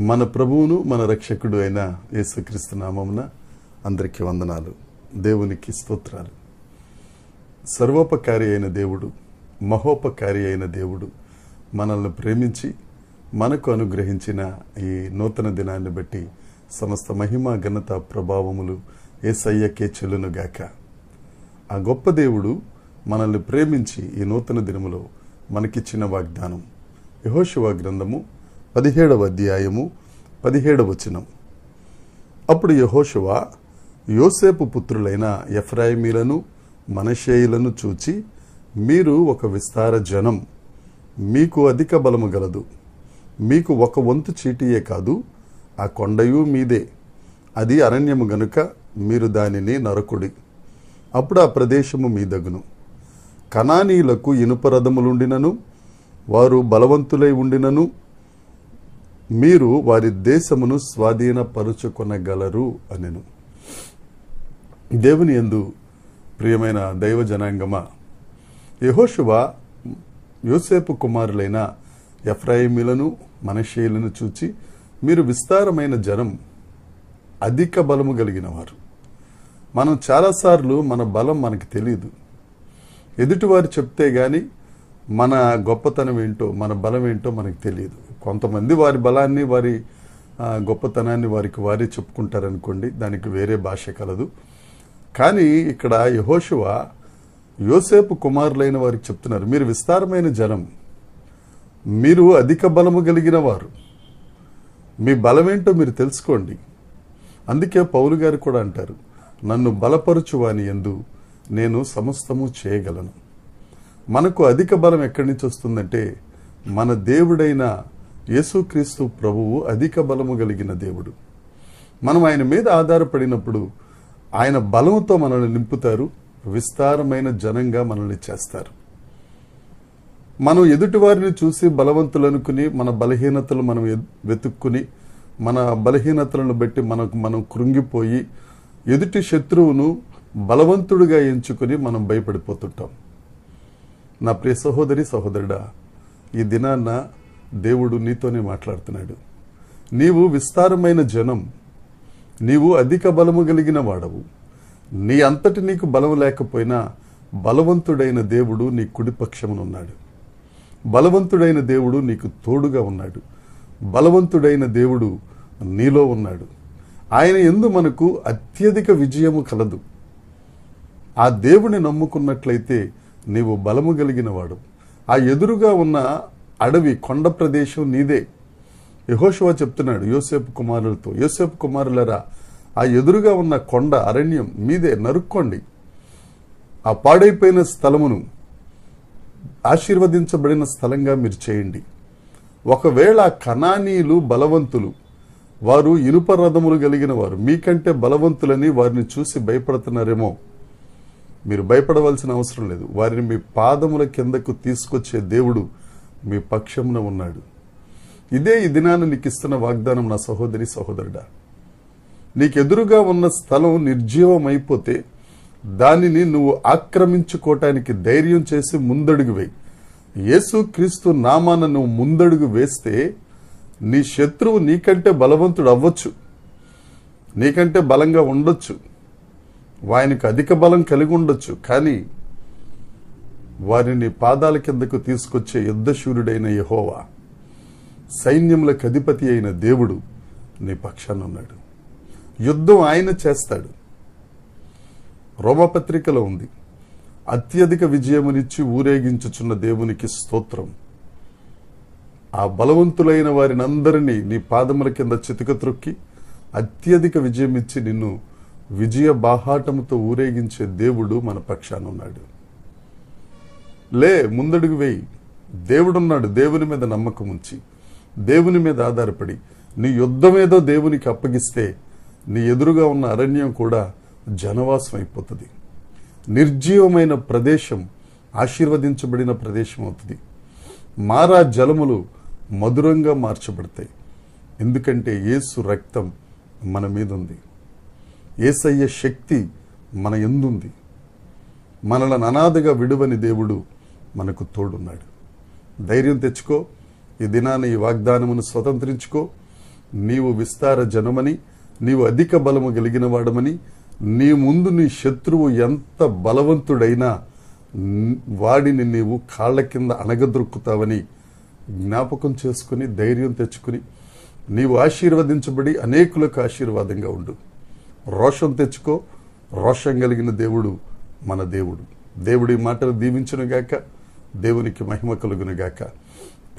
మన ప్రభువును మన రక్షకుడు అయిన యేసుక్రీస్తు నామమున అందరికీ వందనాలు. దేవునికి స్తోత్రాలు. సర్వోపకారి అయిన దేవుడు, మహోపకారి అయిన దేవుడు మనల్ని ప్రేమించి మనకు అనుగ్రహించిన ఈ నూతన దినాన్ని బట్టి సమస్త మహిమ ఘనత ప్రభావములు యేసయ్యకే చెల్లునుగాక. ఆ గొప్ప దేవుడు మనల్ని ప్రేమించి ఈ నూతన దినములో మనకిచ్చిన వాగ్దానం యెహోషువ గ్రంథము 17వ అధ్యాయము 17వ వచనం. అప్పుడు యెహోషువ యోసేపు పుత్రులైన ఎఫ్రాయిమీలను మనష్షేయులను చూచి, మీరు ఒక విస్తార జనం, మీకు అధిక బలము గలదు. మీకు ఒక వంతు చీటియే కాదు, ఆ కొండయు మీదే. అది అరణ్యము గనుక మీరు దానిని నరకుడి. అప్పుడు ఆ ప్రదేశము మీదగును. కనానీయులకు ఇనుప రథములుండినను, వారు బలవంతులై ఉండినను, మీరు వారి దేశమును స్వాధీనపరుచుకొనగలరు అనెను. దేవుని యందు ప్రియమైన దైవ జనాంగమా, యెహోషువ యోసేపు కుమారులైన ఎఫ్రాయిమీలను మనష్షేయులను చూచి, మీరు విస్తారమైన జనం, అధిక బలము కలిగిన వారు. మనం చాలాసార్లు మన బలం మనకు తెలియదు. ఎదుటివారు చెప్తే గాని మన గొప్పతనం ఏంటో, మన బలం ఏంటో మనకు తెలియదు. కొంతమంది వారి బలాన్ని, వారి గొప్పతనాన్ని వారే చెప్పుకుంటారనుకోండి, దానికి వేరే భాష కలదు. కానీ ఇక్కడ యెహోషువ యోసేపు కుమారులైన వారికి చెప్తున్నారు, మీరు విస్తారమైన జనం, మీరు అధిక బలము కలిగిన వారు, మీ బలమేంటో మీరు తెలుసుకోండి. అందుకే పౌలు గారు కూడా అంటారు, నన్ను బలపరుచువాని యందు నేను సమస్తము చేయగలను. మనకు అధిక బలం ఎక్కడి నుంచి వస్తుందంటే, మన దేవుడైన యేసుక్రీస్తు ప్రభువు అధిక బలము కలిగిన దేవుడు. మనం ఆయన మీద ఆధారపడినప్పుడు ఆయన బలముతో మనల్ని నింపుతారు, విస్తారమైన జనంగా మనల్ని చేస్తారు. మనం ఎదుటి వారిని చూసి బలవంతులనుకుని మన బలహీనతలు మనం వెతుక్కుని, మన బలహీనతలను బట్టి మనం కృంగిపోయి ఎదుటి శత్రువును బలవంతుడిగా ఎంచుకుని మనం భయపడిపోతుంటాం. నా ప్రియ సహోదరి సహోదరుడా, ఈ దినాన్న దేవుడు నీతోనే మాట్లాడుతున్నాడు. నీవు విస్తారమైన జనం, నీవు అధిక బలము కలిగిన వాడవు. నీ అంతటి నీకు బలము లేకపోయినా బలవంతుడైన దేవుడు నీ కుడిపక్షమునున్నాడు. బలవంతుడైన దేవుడు నీకు తోడుగా ఉన్నాడు. బలవంతుడైన దేవుడు నీలో ఉన్నాడు. ఆయన యందు మనకు అత్యధిక విజయము కలదు. ఆ దేవుని నమ్ముకున్నట్లయితే నీవు బలము కలిగిన వాడు. ఆ ఎదురుగా ఉన్న అడవి, కొండ ప్రదేశం నీదే. యెహోషువ చెప్తున్నాడు యోసేపు కుమారులతో, యోసేపు కుమారులరా, ఆ ఎదురుగా ఉన్న కొండ అరణ్యం మీదే, నరుక్కోండి. ఆ పాడైపోయిన స్థలమును ఆశీర్వదించబడిన స్థలంగా మీరు చేయండి. ఒకవేళ కనానీయులు బలవంతులు, వారు ఇనుప రథములు కలిగిన వారు, మీకంటే బలవంతులని వారిని చూసి భయపడుతున్నారేమో. మీరు భయపడవలసిన అవసరం లేదు. వారిని మీ పాదముల కిందకు తీసుకొచ్చే దేవుడు మీ పక్షమున ఉన్నాడు. ఇదే ఈ దినాన్ని నీకు ఇస్తున్న వాగ్దానం నా సహోదరి సహోదరుడా. నీకెదురుగా ఉన్న స్థలం నిర్జీవమైపోతే దానిని నువ్వు ఆక్రమించుకోవటానికి ధైర్యం చేసి ముందడుగు వేయి. యేసుక్రీస్తు నామాన నువ్వు ముందడుగు వేస్తే నీ శత్రువు నీకంటే బలవంతుడు అవ్వచ్చు, నీకంటే బలంగా ఉండొచ్చు, వానికి అధిక బలం కలిగి ఉండొచ్చు. కానీ వారిని పాదాల కిందకు తీసుకొచ్చే యుద్ధశూరుడైన యెహోవా, సైన్యములకు అధిపతి అయిన దేవుడు నీ పక్షాన ఉన్నాడు. యుద్ధం ఆయన చేస్తాడు. రోమపత్రికలో ఉంది, అత్యధిక విజయమునిచ్చి ఊరేగించుచున్న దేవునికి స్తోత్రం. ఆ బలవంతులైన వారిని అందరినీ నీ పాదముల కింద చితక త్రొక్కి అత్యధిక విజయం ఇచ్చి నిన్ను విజయ బాహాటముతో ఊరేగించే దేవుడు మన పక్షాన ఉన్నాడు. లే, ముందడుగు వేయి. దేవుడున్నాడు. దేవుని మీద నమ్మకం ఉంచి, దేవుని మీద ఆధారపడి నీ యుద్ధమేదో దేవునికి అప్పగిస్తే నీ ఎదురుగా ఉన్న అరణ్యం కూడా జనవాసం అయిపోతుంది. నిర్జీవమైన ప్రదేశం ఆశీర్వదించబడిన ప్రదేశం అవుతుంది. మారా జలములు మధురంగా మార్చబడతాయి. ఎందుకంటే యేసు రక్తం మన మీద ఉంది. యేసయ్య శక్తి మన యందుంది. మనలను అనాథగా విడువని దేవుడు మనకు తోడున్నాడు. ధైర్యం తెచ్చుకో. ఈ దినాన్ని ఈ వాగ్దానమును స్వతంత్రించుకో. నీవు విస్తార జనమని, నీవు అధిక బలము కలిగిన వాడమని, నీ ముందు నీ శత్రువు ఎంత బలవంతుడైనా వాడిని నీవు కాళ్ల కింద అణగద్రొక్కుతావని జ్ఞాపకం చేసుకుని ధైర్యం తెచ్చుకుని నీవు ఆశీర్వదించబడి అనేకులకు ఆశీర్వాదంగా ఉండు. రోషం తెచ్చుకో. రోషం కలిగిన దేవుడు మన దేవుడు. దేవుడి మాటలు దీవించునుగాక. దేవునికి మహిమ కలుగునుగాక.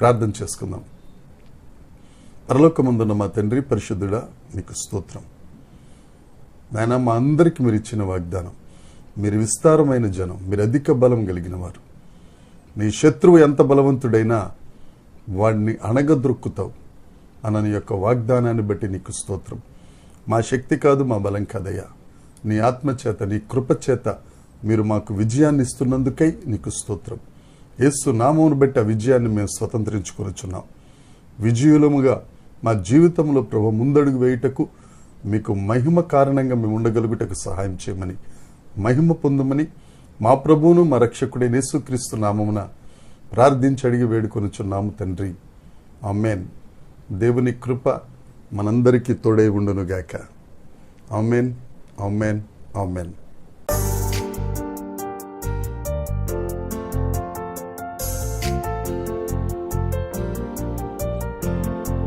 ప్రార్థన చేసుకుందాం. పరలోకమందున్న మా తండ్రి, పరిశుద్ధుడా, మీకు స్తోత్రం. నాయన, మా అందరికీ మీరు ఇచ్చిన వాగ్దానం, మీరు విస్తారమైన జనం, మీరు అధిక బలం కలిగిన వారు. నీ శత్రువు ఎంత బలవంతుడైనా వాడిని అణగద్రొక్కుతావు అన్న యొక్క వాగ్దానాన్ని బట్టి నీకు స్తోత్రం. మా శక్తి కాదు, మా బలం కాదయ్యా, నీ ఆత్మచేత, నీ కృపచేత మీరు మాకు విజయాన్ని ఇస్తున్నందుకై నీకు స్తోత్రం. యేసు నామమును బట్టి ఆ విజయాన్ని మేము స్వతంత్రించుకొనుచున్నాం. విజయులముగా మా జీవితంలో ప్రభు ముందడుగు వేయుటకు, మీకు మహిమ కారణంగా మేము ఉండగలుగుటకు సహాయం చేయమని, మహిమ పొందమని మా ప్రభువును మా రక్షకుడైన యేసుక్రీస్తు నామమున ప్రార్థించి అడిగి వేడుకొనుచున్నాము తండ్రి. ఆమేన్. దేవుని కృప మనందరికీ తోడై ఉండునుగాక. ఆమేన్, ఆమేన్, ఆమేన్.